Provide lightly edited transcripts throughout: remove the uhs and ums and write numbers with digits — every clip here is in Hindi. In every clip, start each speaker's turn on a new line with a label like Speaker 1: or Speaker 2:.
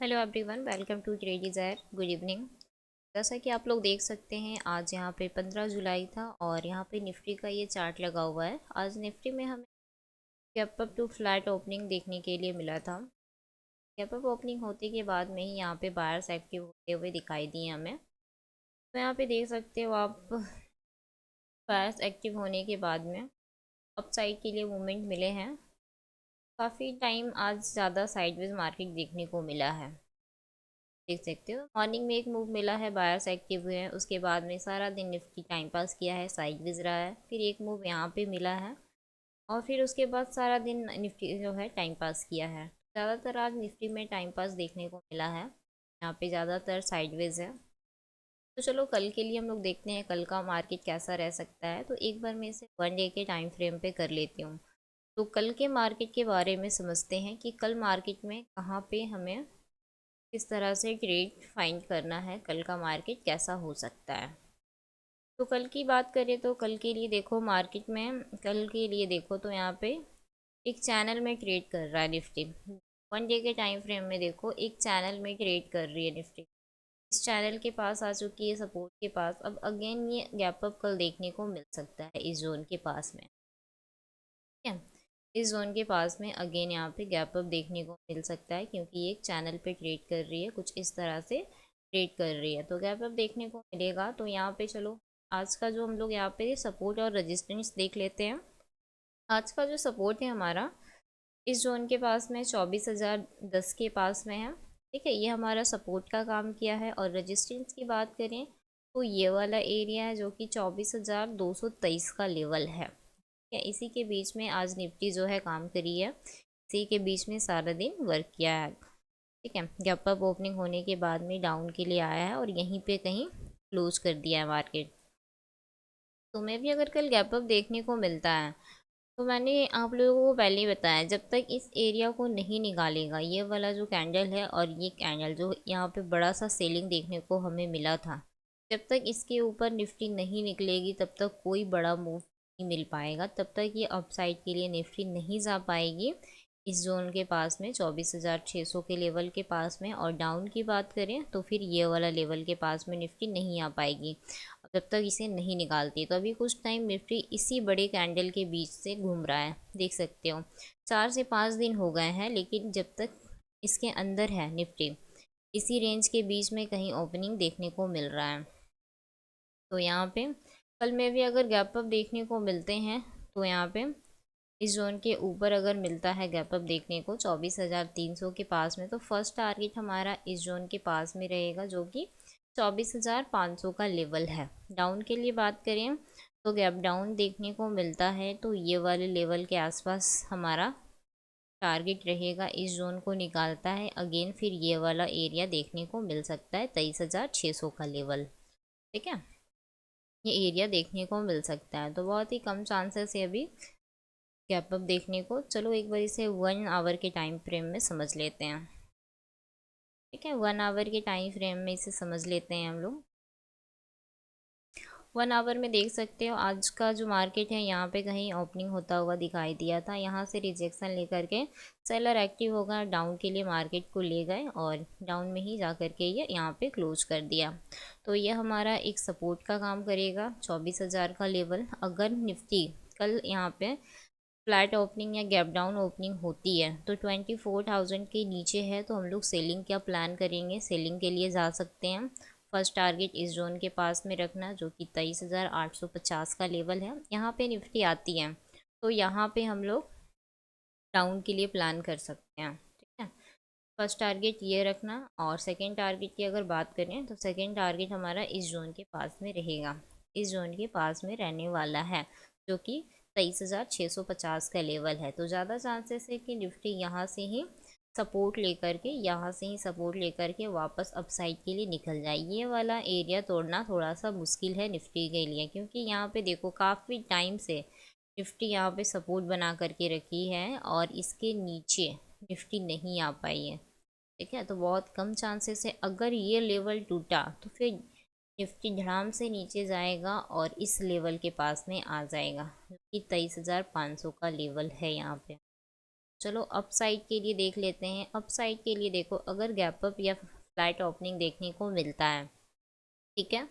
Speaker 1: Hello everyone, welcome to Trade Desire. Good evening. जैसा कि आप लोग देख सकते हैं, आज यहाँ पे 15 जुलाई था और यहाँ पे निफ्टी का ये चार्ट लगा हुआ है। आज निफ्टी में हमें gap up to flat opening देखने के लिए मिला था। गैप अप ओपनिंग होते के बाद में ही यहाँ पे बायर्स एक्टिव होते हुए दिखाई दिए हमें। तो यहाँ पे देख सकते हो आप, बायर्स एक्टिव होने के बाद में अप साइड के लिए मूवमेंट मिले हैं। काफ़ी टाइम आज ज़्यादा साइडवेज मार्केट देखने को मिला है। देख सकते हो मॉर्निंग में एक मूव मिला है, बायर्स एक्टिव हुए हैं। उसके बाद में सारा दिन निफ्टी टाइम पास किया है, साइडवेज रहा है। फिर एक मूव यहाँ पे मिला है और फिर उसके बाद सारा दिन निफ्टी जो है टाइम पास किया है। ज़्यादातर आज निफ्टी में टाइम पास देखने को मिला है। यहाँ पे ज़्यादातर साइडवेज है। तो चलो कल के लिए हम लोग देखते हैं कल का मार्केट कैसा रह सकता है। तो एक बार मैं इसे 1 डे के टाइम फ्रेम पे कर लेती हूँ। तो कल के मार्केट के बारे में समझते हैं कि कल मार्केट में कहाँ पे हमें किस तरह से ट्रेड फाइंड करना है, कल का मार्केट कैसा हो सकता है। तो कल की बात करें तो कल के लिए देखो, मार्केट में कल के लिए देखो तो यहाँ पे एक चैनल में ट्रेड कर रहा है निफ्टी। 1 डे के टाइम फ्रेम में देखो, एक चैनल में ट्रेड कर रही है निफ्टी। इस चैनल के पास आ चुकी है, सपोर्ट के पास। अब अगेन ये गैप अप कल देखने को मिल सकता है इस जोन के पास में। ठीक है, इस जोन के पास में अगेन यहाँ पे गैप अप देखने को मिल सकता है, क्योंकि ये एक चैनल पे ट्रेड कर रही है, कुछ इस तरह से ट्रेड कर रही है। तो गैप अप देखने को मिलेगा। तो यहाँ पे चलो आज का जो हम लोग यहाँ पे सपोर्ट और रेजिस्टेंस देख लेते हैं। आज का जो सपोर्ट है हमारा इस जोन के पास में 24,010 के पास में है। ठीक है, ये हमारा सपोर्ट का काम किया है। और रेजिस्टेंस की बात करें तो ये वाला एरिया है जो कि 24,223 का लेवल है। ठीक है, इसी के बीच में आज निफ्टी जो है काम करी है, इसी के बीच में सारा दिन वर्क किया है। ठीक है, गैप अप ओपनिंग होने के बाद में डाउन के लिए आया है और यहीं पे कहीं क्लोज कर दिया है मार्केट। तुम्हें भी अगर कल गैप अप देखने को मिलता है तो मैंने आप लोगों को पहले ही बताया, जब तक इस एरिया को नहीं निकालेगा, ये वाला जो कैंडल है और ये कैंडल जो यहाँ पे बड़ा सा सेलिंग देखने को हमें मिला था, जब तक इसके ऊपर निफ्टी नहीं निकलेगी तब तक कोई बड़ा मूव नहीं मिल पाएगा। तब तक ये अपसाइड के लिए निफ्टी नहीं जा पाएगी इस जोन के पास में, 24,600 के लेवल के पास में। और डाउन की बात करें तो फिर ये वाला लेवल के पास में निफ्टी नहीं आ पाएगी जब तक इसे नहीं निकालती। तो अभी कुछ टाइम निफ्टी इसी बड़े कैंडल के बीच से घूम रहा है, देख सकते हो। 4 से 5 दिन हो गए हैं, लेकिन जब तक इसके अंदर है निफ्टी, इसी रेंज के बीच में कहीं ओपनिंग देखने को मिल रहा है। तो यहाँ पे कल में भी अगर गैप अप देखने को मिलते हैं तो यहाँ पे इस जोन के ऊपर अगर मिलता है गैप अप देखने को 24,300 के पास में, तो फर्स्ट टारगेट हमारा इस जोन के पास में रहेगा जो कि 24,500 का लेवल है। डाउन के लिए बात करें तो गैप डाउन देखने को मिलता है तो ये वाले लेवल के आसपास हमारा टारगेट रहेगा। इस जोन को निकालता है अगेन फिर ये वाला एरिया देखने को मिल सकता है, 23,600 का लेवल। ठीक है, ये एरिया देखने को मिल सकता है। तो बहुत ही कम चांसेस है अभी गैप अप देखने को। चलो एक बार इसे 1 आवर के टाइम फ्रेम में समझ लेते हैं। ठीक है, 1 आवर के टाइम फ्रेम में इसे समझ लेते हैं हम लोग। 1 आवर में देख सकते हो आज का जो मार्केट है, यहाँ पे कहीं ओपनिंग होता हुआ दिखाई दिया था। यहाँ से रिजेक्शन लेकर के सेलर एक्टिव होगा, डाउन के लिए मार्केट को ले गए और डाउन में ही जा कर के ये यहाँ पे क्लोज कर दिया। तो ये हमारा एक सपोर्ट का काम करेगा, 24,000 का लेवल। अगर निफ्टी कल यहाँ पे फ्लैट ओपनिंग या गैप डाउन ओपनिंग होती है तो 24,000 के नीचे है, तो हम लोग सेलिंग क्या प्लान करेंगे, सेलिंग के लिए जा सकते हैं। फर्स्ट टारगेट इस जोन के पास में रखना जो कि 23,850 का लेवल है। यहाँ पे निफ्टी आती है तो यहाँ पे हम लोग डाउन के लिए प्लान कर सकते हैं। ठीक है, फर्स्ट टारगेट ये रखना। और सेकेंड टारगेट की अगर बात करें तो सेकेंड टारगेट हमारा इस जोन के पास में रहेगा, इस जोन के पास में रहने वाला है जो कि 23,650 का लेवल है। तो ज़्यादा चांसेस है कि निफ्टी यहाँ से ही सपोर्ट लेकर के, यहाँ से ही सपोर्ट लेकर के वापस अपसाइड के लिए निकल जाए। ये वाला एरिया तोड़ना थोड़ा सा मुश्किल है निफ्टी के लिए, क्योंकि यहाँ पे देखो काफ़ी टाइम से निफ्टी यहाँ पे सपोर्ट बना करके रखी है और इसके नीचे निफ्टी नहीं आ पाई है। ठीक है, तो बहुत कम चांसेस है अगर ये लेवल टूटा तो फिर निफ्टी धड़ाम से नीचे जाएगा और इस लेवल के पास में आ जाएगा जो कि 23,500 का लेवल है यहाँ पे। चलो अप साइड के लिए देख लेते हैं। अप साइड के लिए देखो, अगर गैप अप या फ्लैट ओपनिंग देखने को मिलता है, ठीक है,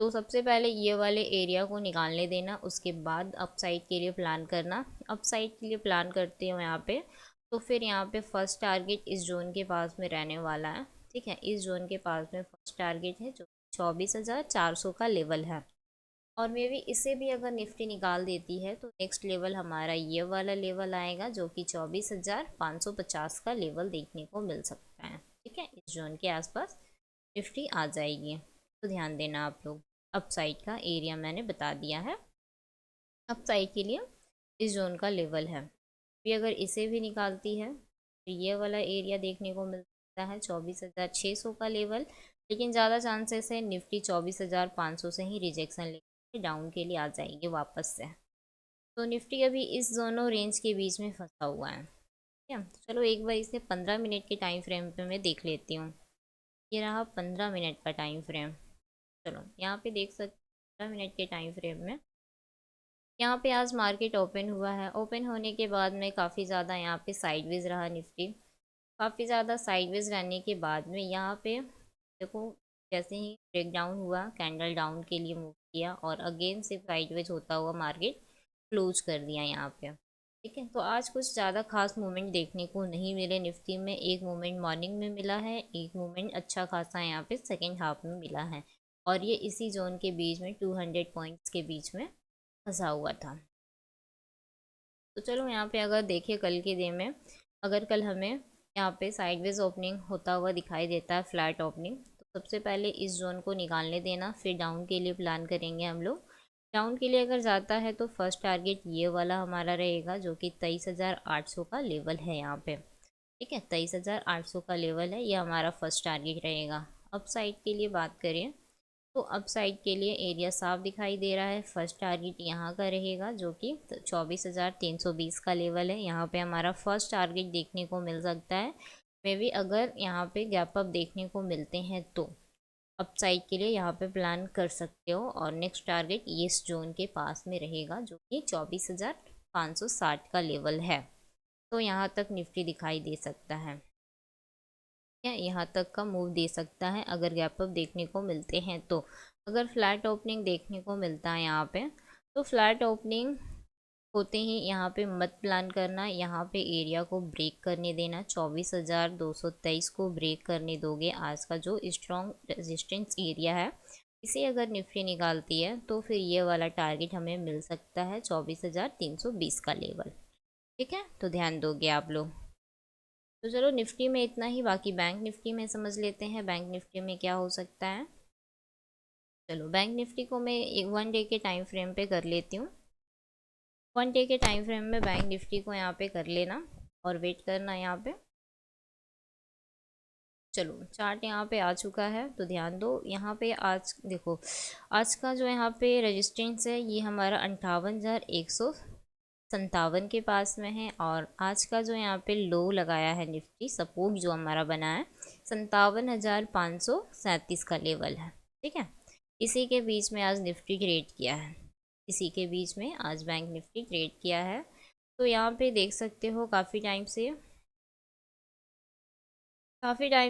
Speaker 1: तो सबसे पहले ये वाले एरिया को निकालने देना, उसके बाद अप साइड के लिए प्लान करना। अप साइड के लिए प्लान करते हो यहाँ पे, तो फिर यहाँ पे फर्स्ट टारगेट इस जोन के पास में रहने वाला है। ठीक है, इस जोन के पास में फर्स्ट टारगेट है जो 24,400 का लेवल है। और मे भी इसे भी अगर निफ्टी निकाल देती है तो नेक्स्ट लेवल हमारा ये वाला लेवल आएगा जो कि 24,550 का लेवल देखने को मिल सकता है। ठीक है, इस जोन के आसपास निफ्टी आ जाएगी। तो ध्यान देना आप लोग, अप साइड का एरिया मैंने बता दिया है। अप साइड के लिए इस जोन का लेवल है। भी अगर इसे भी निकालती है तो ये वाला एरिया देखने को मिलता है 24,600 का लेवल। लेकिन ज़्यादा चांसेस है निफ्टी 24,500 से ही रिजेक्शन लेके डाउन के लिए आ जाएगी वापस से। तो निफ्टी अभी इस दोनों रेंज के बीच में फंसा हुआ है। ठीक है, तो चलो एक बार इसे 15 मिनट के टाइम फ्रेम पे मैं देख लेती हूँ। ये रहा 15 मिनट का टाइम फ्रेम। चलो यहाँ पे देख सकते 15 मिनट के टाइम फ्रेम में यहाँ पे आज मार्केट ओपन हुआ है। ओपन होने के बाद में काफ़ी ज़्यादा यहाँ पे साइडवेज रहा निफ्टी। काफ़ी ज़्यादा साइडवेज रहने के बाद में यहाँ पे देखो, जैसे ही ब्रेक डाउन हुआ कैंडल डाउन के लिए मूव किया और अगेन से साइडवेज होता हुआ मार्केट क्लोज कर दिया यहाँ पे। ठीक है, तो आज कुछ ज़्यादा खास मूवमेंट देखने को नहीं मिले निफ्टी में। एक मूवमेंट मॉर्निंग में मिला है, एक मूवमेंट अच्छा खासा यहाँ पे सेकेंड हाफ में मिला है, और ये इसी जोन के बीच में 200 पॉइंट्स के बीच में फंसा हुआ था। तो चलो यहाँ पे अगर देखें कल के डे में, अगर कल हमें यहाँ पे साइडवेज ओपनिंग होता हुआ दिखाई देता है, फ्लैट ओपनिंग, तो सबसे पहले इस जोन को निकालने देना, फिर डाउन के लिए प्लान करेंगे हम लोग। डाउन के लिए अगर जाता है तो फर्स्ट टारगेट ये वाला हमारा रहेगा जो कि 23,800 का लेवल है यहाँ पे। ठीक है, 23,800 का लेवल है, ये हमारा फर्स्ट टारगेट रहेगा। अप साइड के लिए बात करें तो अप साइड के लिए एरिया साफ दिखाई दे रहा है। फर्स्ट टारगेट यहाँ का रहेगा जो कि 24,320 का लेवल है। यहाँ पे हमारा फर्स्ट टारगेट देखने को मिल सकता है। मे भी अगर यहाँ पे गैप अप देखने को मिलते हैं तो अप साइड के लिए यहाँ पे प्लान कर सकते हो। और नेक्स्ट टारगेट ये इस जोन के पास में रहेगा जो कि 24,560 का लेवल है। तो यहाँ तक निफ्टी दिखाई दे सकता है, या यहाँ तक का मूव दे सकता है अगर गैप अप देखने को मिलते हैं तो। अगर फ्लैट ओपनिंग देखने को मिलता है यहाँ पे, तो फ्लैट ओपनिंग होते ही यहाँ पे मत प्लान करना, यहाँ पे एरिया को ब्रेक करने देना। 24,223 को ब्रेक करने दोगे, आज का जो स्ट्रॉन्ग रेजिस्टेंस एरिया है इसे अगर निफ्टी निकालती है तो फिर ये वाला टारगेट हमें मिल सकता है 24,320 का लेवल। ठीक है, तो ध्यान दोगे आप लोग। तो चलो निफ्टी में इतना ही, बाकी बैंक निफ्टी में समझ लेते हैं बैंक निफ्टी में क्या हो सकता है। चलो बैंक निफ्टी को मैं एक 1 डे के टाइम फ्रेम पे कर लेती हूँ। 1 डे के टाइम फ्रेम में बैंक निफ्टी को यहाँ पे कर लेना और वेट करना यहाँ पे। चलो चार्ट यहाँ पे आ चुका है, तो ध्यान दो यहाँ पे। आज देखो, आज का जो यहाँ पे रेजिस्टेंस है ये हमारा 58,157 के पास में है। और आज का जो यहाँ पे लो लगाया है निफ्टी, सपोर्ट जो हमारा बना है 57,537 का लेवल है। ठीक है, इसी के बीच में आज निफ्टी क्रिएट किया है, इसी के बीच में आज बैंक निफ्टी क्रिएट किया है। तो यहाँ पे देख सकते हो काफ़ी टाइम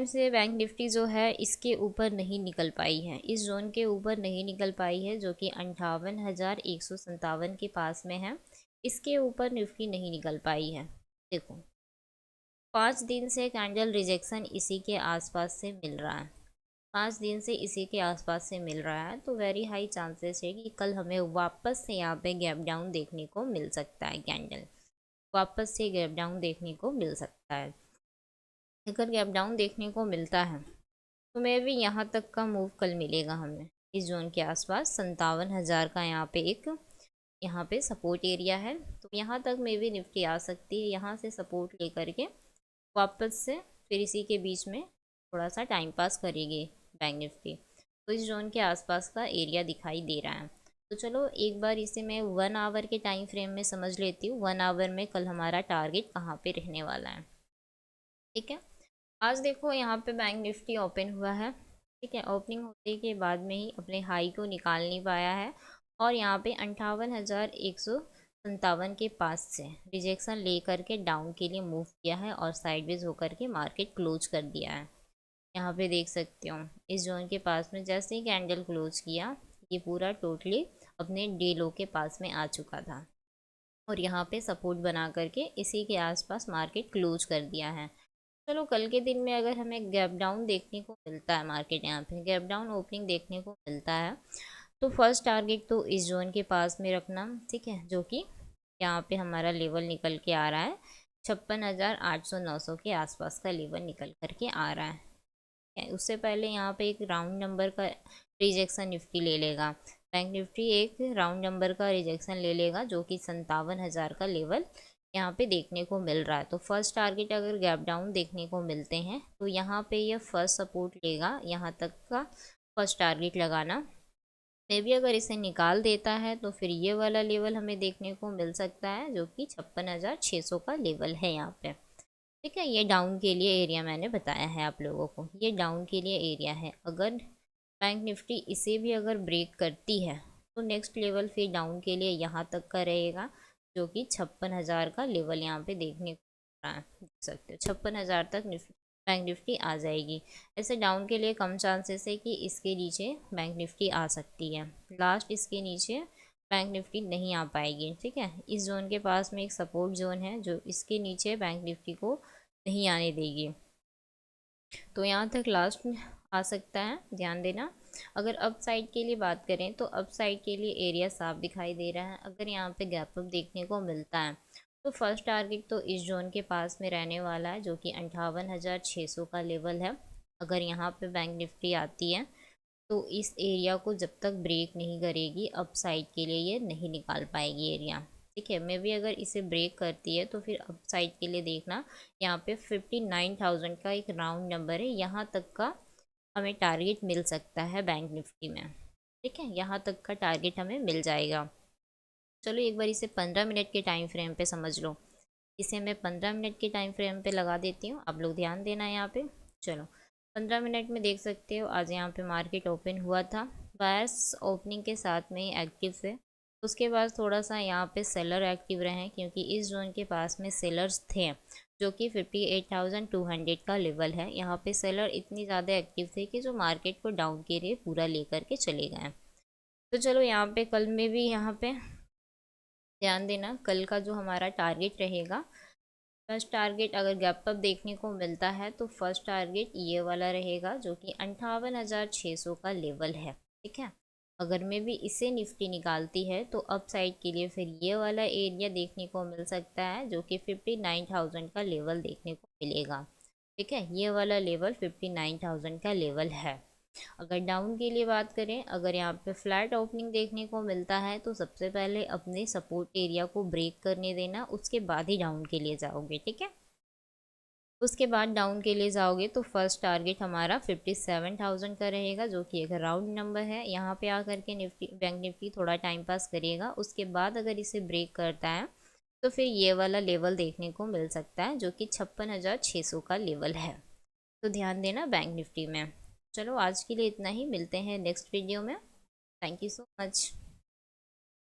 Speaker 1: से बैंक निफ्टी जो है इसके ऊपर नहीं निकल पाई है, इस जोन के ऊपर नहीं निकल पाई है जो कि 58,157 के पास में है। इसके ऊपर निफ्टी नहीं निकल पाई है। देखो 5 दिन से कैंडल रिजेक्शन इसी के आसपास से मिल रहा है, 5 दिन से इसी के आसपास से मिल रहा है। तो वेरी हाई चांसेस है कि कल हमें वापस से यहाँ पे गैप डाउन देखने को मिल सकता है। कैंडल वापस से गैप डाउन देखने को मिल सकता है। अगर गैप डाउन देखने को मिलता है तो मे भी यहाँ तक का मूव कल मिलेगा हमें, इस जोन के आसपास 57,000 का यहाँ पे एक यहाँ पे सपोर्ट एरिया है। तो यहाँ तक मे भी निफ्टी आ सकती है, यहाँ से सपोर्ट लेकर के वापस से फिर इसी के बीच में थोड़ा सा टाइम पास करेगी बैंक निफ्टी। तो इस जोन के आसपास का एरिया दिखाई दे रहा है। तो चलो एक बार इसे मैं 1 आवर के टाइम फ्रेम में समझ लेती हूँ, 1 आवर में कल हमारा टारगेट कहाँ पे रहने वाला है। ठीक है, आज देखो यहाँ पे बैंक निफ्टी ओपन हुआ है। ठीक है, ओपनिंग होने के बाद में ही अपने हाई को निकाल नहीं पाया है और यहाँ पे 57 के पास से रिजेक्शन ले करके डाउन के लिए मूव किया है और साइडवेज होकर के मार्केट क्लोज कर दिया है। यहाँ पे देख सकते हो इस जोन के पास में जैसे ही कैंडल क्लोज किया ये पूरा टोटली अपने डे लो के पास में आ चुका था और यहाँ पे सपोर्ट बना करके इसी के आसपास मार्केट क्लोज कर दिया है। चलो कल के दिन में अगर हमें गैप डाउन देखने को मिलता है, मार्केट यहाँ पे गैप डाउन ओपनिंग देखने को मिलता है, तो फर्स्ट टारगेट तो इस जोन के पास में रखना, ठीक है, जो कि यहाँ पे हमारा लेवल निकल के आ रहा है 56,800-900 के आसपास का लेवल निकल करके आ रहा है। उससे पहले यहाँ पे एक राउंड नंबर का रिजेक्शन निफ्टी ले लेगा, बैंक निफ्टी एक राउंड नंबर का रिजेक्शन ले लेगा जो कि 57,000 का लेवल यहाँ पे देखने को मिल रहा है। तो फर्स्ट टारगेट अगर गैप डाउन देखने को मिलते हैं तो यहाँ पे ये फर्स्ट सपोर्ट लेगा, यहाँ तक का फर्स्ट टारगेट लगाना। मे भी अगर इसे निकाल देता है तो फिर ये वाला लेवल हमें देखने को मिल सकता है जो कि 56,600 का लेवल है यहाँ पे, ठीक है। ये डाउन के लिए एरिया मैंने बताया है आप लोगों को, ये डाउन के लिए एरिया है। अगर बैंक निफ्टी इसे भी अगर ब्रेक करती है तो नेक्स्ट लेवल फिर डाउन के लिए यहाँ तक का रहेगा जो कि 56,000 का लेवल यहाँ पे देखने को मिल रहा है, देख सकते हो 56,000 तक बैंक निफ्टी आ जाएगी। ऐसे डाउन के लिए कम चांसेस है कि इसके नीचे बैंक निफ्टी आ सकती है, लास्ट इसके नीचे बैंक निफ्टी नहीं आ पाएगी, ठीक है। इस जोन के पास में एक सपोर्ट जोन है जो इसके नीचे बैंक निफ्टी को नहीं आने देगी, तो यहाँ तक लास्ट आ सकता है, ध्यान देना। अगर अप साइड के लिए बात करें तो अप साइड के लिए एरिया साफ दिखाई दे रहा है। अगर यहाँ पे गैप अप देखने को मिलता है तो फर्स्ट टारगेट तो इस जोन के पास में रहने वाला है जो कि 58,600 का लेवल है। अगर यहाँ पे बैंक निफ्टी आती है तो इस एरिया को जब तक ब्रेक नहीं करेगी अप साइड के लिए ये नहीं निकाल पाएगी एरिया, ठीक है। मे भी अगर इसे ब्रेक करती है तो फिर अप साइड के लिए देखना यहाँ पे 59,000 का एक राउंड नंबर है, यहाँ तक का हमें टारगेट मिल सकता है बैंक निफ्टी में, ठीक है। यहाँ तक का टारगेट हमें मिल जाएगा। चलो एक बार इसे 15 मिनट के टाइम फ्रेम पे समझ लो, इसे मैं 15 मिनट के टाइम फ्रेम पे लगा देती हूँ, आप लोग ध्यान देना यहाँ पे। चलो 15 मिनट में देख सकते हो आज यहाँ पे मार्केट ओपन हुआ था, बायर्स ओपनिंग के साथ में ही एक्टिव थे। उसके बाद थोड़ा सा यहाँ पे सेलर एक्टिव रहे क्योंकि इस जोन के पास में सेलर्स थे जो कि 58,200 का लेवल है। यहाँ पे सेलर इतनी ज़्यादा एक्टिव थे कि जो मार्केट को डाउन के लिए पूरा लेकर के चले गए। तो चलो यहाँ पे कल में भी यहाँ पे ध्यान देना, कल का जो हमारा टारगेट रहेगा, फर्स्ट टारगेट अगर गैप अप देखने को मिलता है तो फर्स्ट टारगेट ये वाला रहेगा जो कि 58,600 का लेवल है, ठीक है। अगर मैं भी इसे निफ्टी निकालती है तो अप साइड के लिए फिर ये वाला एरिया देखने को मिल सकता है जो कि 59,000 का लेवल देखने को मिलेगा, ठीक है। ये वाला लेवल 59,000 का लेवल है। अगर डाउन के लिए बात करें, अगर यहाँ पे फ्लैट ओपनिंग देखने को मिलता है तो सबसे पहले अपने सपोर्ट एरिया को ब्रेक करने देना, उसके बाद ही डाउन के लिए जाओगे, ठीक है। उसके बाद डाउन के लिए जाओगे तो फर्स्ट टारगेट हमारा 57,000 का रहेगा जो कि एक राउंड नंबर है। यहाँ पे आकर के निफ्टी बैंक निफ्टी थोड़ा टाइम पास करेगा, उसके बाद अगर इसे ब्रेक करता है तो फिर ये वाला लेवल देखने को मिल सकता है जो कि 56,600 का लेवल है। तो ध्यान देना बैंक निफ्टी में। चलो आज के लिए इतना ही, मिलते हैं नेक्स्ट वीडियो में। Thank you so much.